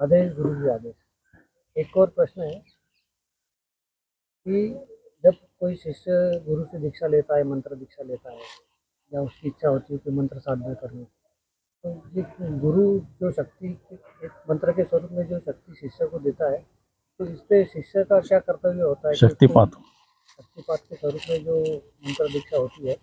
आदेश गुरु जी आदेश। एक और प्रश्न है कि जब कोई शिष्य गुरु से दीक्षा लेता है, मंत्र दीक्षा लेता है या उसकी इच्छा होती है कि मंत्र साधना करनी, तो ये गुरु जो शक्ति एक मंत्र के स्वरूप में जो शक्ति शिष्य को देता है, तो इस पे शिष्य का क्या कर्तव्य होता है कि उसको शक्तिपात। शक्तिपात के स्वरूप में जो मंत्र दीक्षा होती है,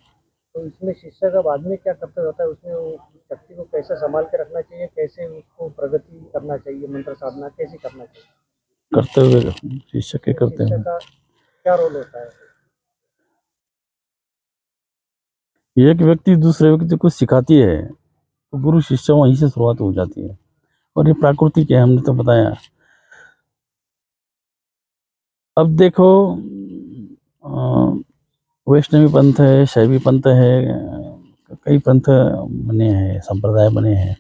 तो इसमें शिष्य का बाद में क्या कर्तव्य होता है, उसमें वो शक्ति को कैसे संभाल के रखना चाहिए, कैसे उसको प्रगति करना चाहिए, मंत्र साधना कैसे करना चाहिए, कर्तव्य शिष्य के तो शिष्य कर्तव्य। का क्या रोल होता है? एक व्यक्ति दूसरे व्यक्ति को सिखाती है तो गुरु शिष्य वहीं से शुरुआत हो जाती है। और ये प्राकृतिक है, हमने तो बताया। अब देखो, वैष्णवी पंथ है, शैवी पंथ है, कई पंथ बने हैं, संप्रदाय बने हैं।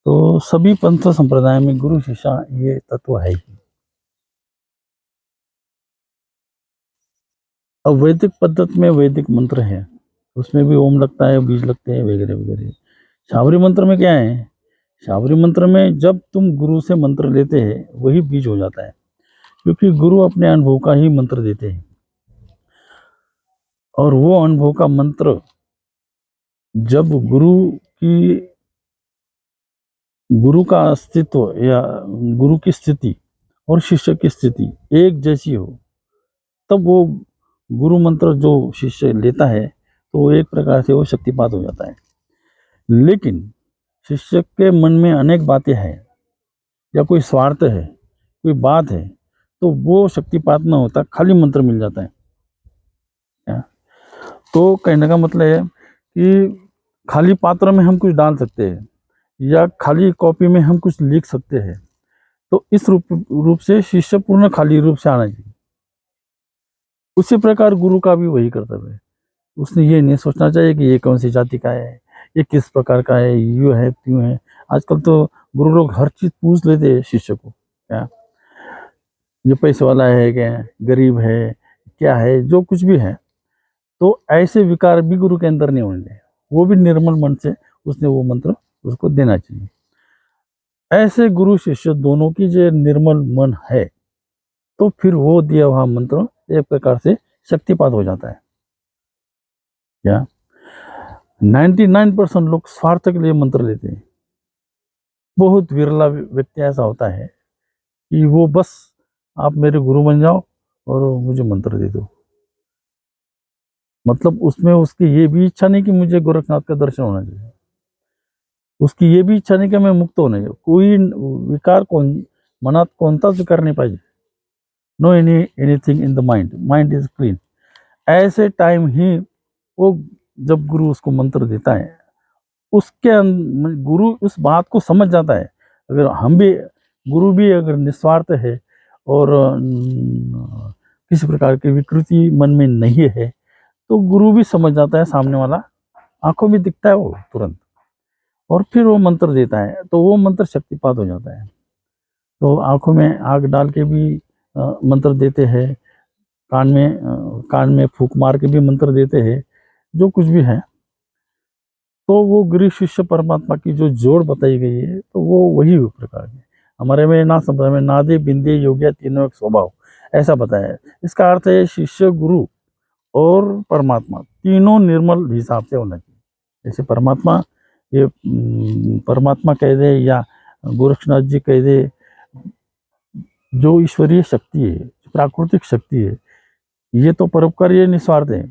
तो सभी पंथ संप्रदाय में गुरु शिष्य ये तत्व है ही। अब वैदिक पद्धति में वैदिक मंत्र है, उसमें भी ओम लगता है, बीज लगते हैं, वगैरह वगैरह। शाबरी मंत्र में क्या है? शाबरी मंत्र में जब तुम गुरु से मंत्र लेते हैं वही बीज हो जाता है, क्योंकि गुरु अपने अनुभव का ही मंत्र देते हैं। और वो अनुभव का मंत्र जब गुरु का अस्तित्व या गुरु की स्थिति और शिष्य की स्थिति एक जैसी हो, तब वो गुरु मंत्र जो शिष्य लेता है तो वो एक प्रकार से वो शक्तिपात हो जाता है। लेकिन शिष्य के मन में अनेक बातें हैं या कोई स्वार्थ है, कोई बात है, तो वो शक्तिपात न होता, खाली मंत्र मिल जाता है। तो कहने का मतलब है कि खाली पात्र में हम कुछ डाल सकते हैं या खाली कॉपी में हम कुछ लिख सकते हैं। तो इस रूप से शिष्य पूर्ण खाली रूप से आना चाहिए। उसी प्रकार गुरु का भी वही कर्तव्य है। उसने ये नहीं सोचना चाहिए कि ये कौन सी जाति का है, ये किस प्रकार का है, यूँ है त्यों है। आजकल तो गुरु लोग हर चीज पूछ लेते हैं शिष्य को, क्या ये पैसे वाला है, क्या गरीब है, क्या है, जो कुछ भी है। तो ऐसे विकार भी गुरु के अंदर नहीं होने चाहिए। वो भी निर्मल मन से उसने वो मंत्र उसको देना चाहिए। ऐसे गुरु शिष्य दोनों की जो निर्मल मन है, तो फिर वो दिया हुआ मंत्र एक प्रकार से शक्तिपात हो जाता है। क्या 99% लोग स्वार्थ के लिए मंत्र लेते हैं। बहुत विरला व्यक्ति ऐसा होता है कि वो बस आप मेरे गुरु बन जाओ और मुझे मंत्र दे दो। मतलब उसमें उसकी ये भी इच्छा नहीं कि मुझे गोरखनाथ का दर्शन होना चाहिए, उसकी ये भी इच्छा नहीं कि मैं मुक्त होना चाहिए। कोई विकार मनात कोणताच विकार नहीं पाहिजे। Know anything in the mind is clean. ऐसे टाइम ही वो जब गुरु उसको मंत्र देता है, उसके गुरु उस बात को समझ जाता है। अगर हम भी गुरु भी अगर निस्वार्थ है और किसी प्रकार की विकृति मन में नहीं है, तो गुरु भी समझ जाता है, सामने वाला आंखों में दिखता है वो तुरंत, और फिर वो मंत्र देता है तो वो मंत्र शक्तिपात हो जाता है। तो आंखों में आग डाल के भी मंत्र देते हैं, कान में फूंक मार के भी मंत्र देते हैं, जो कुछ भी है। तो वो गुरु शिष्य परमात्मा की जो जोड़ बताई गई है, तो वो वही प्रकार है। हमारे में ना संप्रदाय में नादे बिंदे योग्य तीनों एक स्वभाव ऐसा बताया है। इसका अर्थ है शिष्य, गुरु और परमात्मा तीनों निर्मल हिसाब से होना चाहिए। जैसे परमात्मा, ये परमात्मा कह दे या गोरक्षनाथ जी कह दे, जो ईश्वरीय शक्ति है, प्राकृतिक शक्ति है, ये तो परोपकार, ये निस्वार्थ है।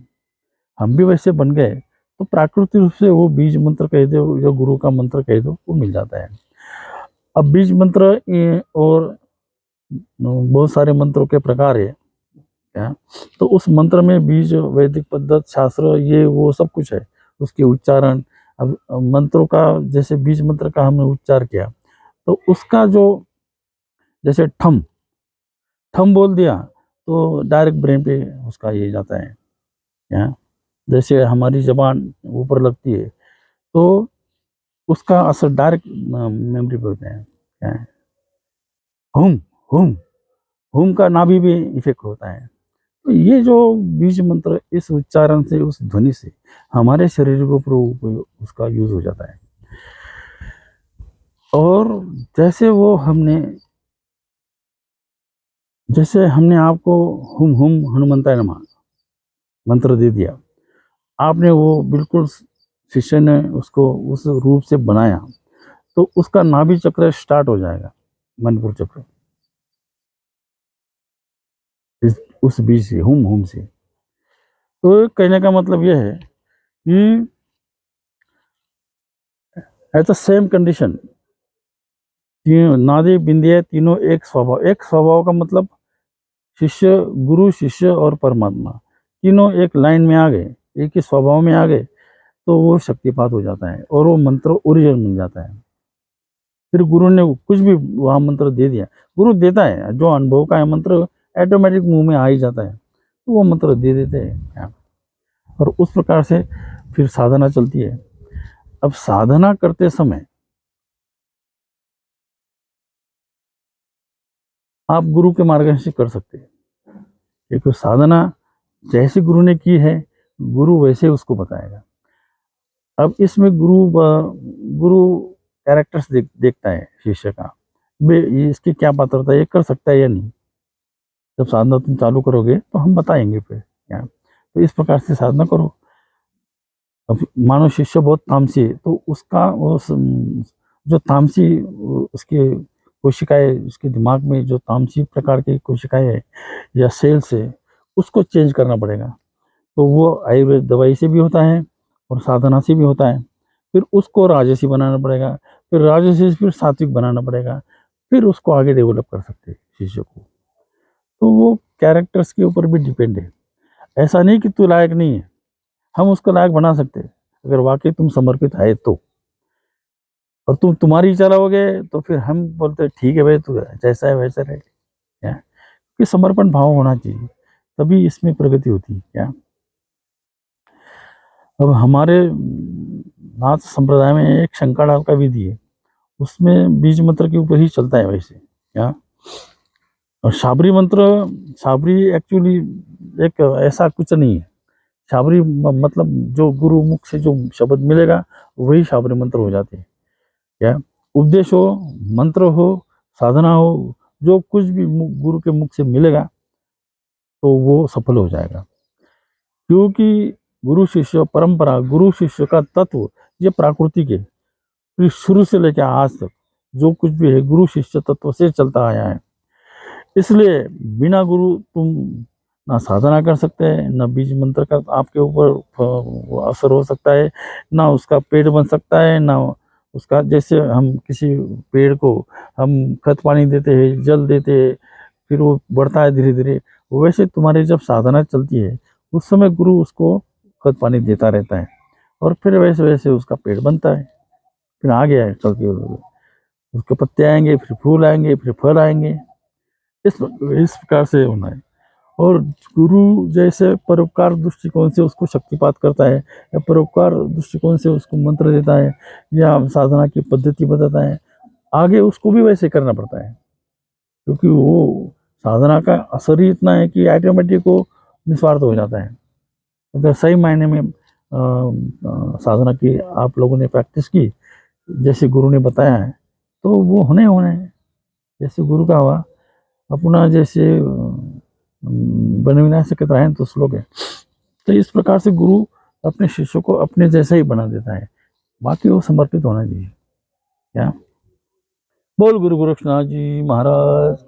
हम भी वैसे बन गए तो प्राकृतिक रूप से वो बीज मंत्र कह दो या गुरु का मंत्र कह दो, वो मिल जाता है। अब बीज मंत्र और बहुत सारे मंत्रों के प्रकार है, क्या तो उस मंत्र में बीज, वैदिक पद्धत, शास्त्र, ये वो सब कुछ है, उसके उच्चारण। अब मंत्रों का, जैसे बीज मंत्र का हमने उच्चार किया, तो उसका जो, जैसे ठम ठम बोल दिया तो डायरेक्ट ब्रेन पे उसका ये जाता है। क्या जैसे हमारी जबान ऊपर लगती है तो उसका असर डायरेक्ट मेमोरी पे होता है। क्या है, हुम हुम हुम का नाभि भी इफेक्ट होता है। तो ये जो बीज मंत्र, इस उच्चारण से, उस ध्वनि से हमारे शरीर के ऊपर उसका यूज हो जाता है। और जैसे हमने आपको हुम हुम हनुमंताय नमः मंत्र दे दिया, आपने वो बिल्कुल शिष्य ने उसको उस रूप से बनाया, तो उसका नाभि चक्र स्टार्ट हो जाएगा, मणिपुर चक्र, उस बीज से, हुम हुम से। तो कहने का मतलब यह है कि एट द सेम कंडीशन, तीनों नादि बिंदिया तीनों एक स्वभाव का मतलब शिष्य, गुरु, शिष्य और परमात्मा तीनों एक लाइन में आ गए, एक ही स्वभाव में आ गए, तो वो शक्तिपात हो जाता है और वो मंत्र ओरिजिनल मिल जाता है। फिर गुरु ने कुछ भी वहाँ मंत्र दे दिया, गुरु देता है, जो अनुभव का है मंत्र ऑटोमेटिक मुंह में आ ही जाता है, तो वो मंत्र दे देते हैं। और उस प्रकार से फिर साधना चलती है। अब साधना करते समय आप गुरु के मार्गदर्शन से कर सकते हैं, क्योंकि साधना जैसे गुरु ने की है, गुरु वैसे उसको बताएगा। अब इसमें गुरु कैरेक्टर्स देखता है शिष्य का, ये इसकी क्या पात्रता है, ये कर सकता है या नहीं। जब साधना तुम चालू करोगे तो हम बताएंगे फिर क्या, तो इस प्रकार से साधना करो। अब मानो शिष्य बहुत तामसी है, तो उसका जो तामसी उसके कोशिकाएं, उसके दिमाग में जो तामसी प्रकार की कोशिकाएं है या सेल्स है, उसको चेंज करना पड़ेगा। तो वो आयुर्वेद दवाई से भी होता है और साधना से भी होता है। फिर उसको राजसी बनाना पड़ेगा, फिर राजसी से फिर सात्विक बनाना पड़ेगा, फिर उसको आगे डेवलप कर सकते हैं शिष्य को। तो वो कैरेक्टर्स के ऊपर भी डिपेंड है। ऐसा नहीं कि तू लायक नहीं है, हम उसको लायक बना सकते हैं अगर वाकई तुम समर्पित है तो। और तुम तुम्हारी चलाओगे तो फिर हम बोलते ठीक है भाई, तू जैसा है वैसा रहे क्या, कि समर्पण भाव होना चाहिए, तभी इसमें प्रगति होती है क्या। अब हमारे नाथ संप्रदाय में एक शंकरदास का विधि है, उसमें बीज मंत्र के ऊपर ही चलता है वैसे क्या। और शाबरी मंत्र, शाबरी एक्चुअली एक ऐसा कुछ नहीं है। शाबरी मतलब जो गुरु मुख से जो शब्द मिलेगा वही शाबरी मंत्र हो जाते हैं क्या। उपदेश हो, मंत्र हो, साधना हो, जो कुछ भी गुरु के मुख से मिलेगा तो वो सफल हो जाएगा। क्योंकि गुरु शिष्य परंपरा, गुरु शिष्य का तत्व ये प्राकृतिक है, फिर शुरू से लेकर आज तक जो कुछ भी है गुरु शिष्य तत्व से चलता आया है। इसलिए बिना गुरु तुम ना साधना कर सकते हैं, ना बीज मंत्र का आपके ऊपर असर हो सकता है, ना उसका पेड़ बन सकता है, ना उसका, जैसे हम किसी पेड़ को हम खत पानी देते हैं, जल देते हैं, फिर वो बढ़ता है धीरे धीरे, वैसे तुम्हारी जब साधना चलती है उस समय गुरु उसको खत पानी देता रहता है और फिर वैसे वैसे उसका पेड़ बनता है, फिर आ गया है चल के, उसके पत्ते आएंगे, फिर फूल आएंगे, फिर फल आएंगे। इस प्रकार से होना है। और गुरु जैसे परोपकार दृष्टिकोण से उसको शक्तिपात करता है, या परोपकार दृष्टिकोण से उसको मंत्र देता है, या साधना की पद्धति बताता है, आगे उसको भी वैसे करना पड़ता है। क्योंकि वो साधना का असर ही इतना है कि ऑटोमेटिक वो निस्वार्थ हो जाता है। अगर सही मायने में साधना की आप लोगों ने प्रैक्टिस की, जैसे गुरु ने बताया है, तो वो होने हैं जैसे गुरु का हुआ। अपना जैसे बन विनाश सकता तो श्लोक है। तो इस प्रकार से गुरु अपने शिष्य को अपने जैसा ही बना देता है, बाकी वो समर्पित होना चाहिए क्या। बोल गुरु गोरक्षनाथ जी महाराज।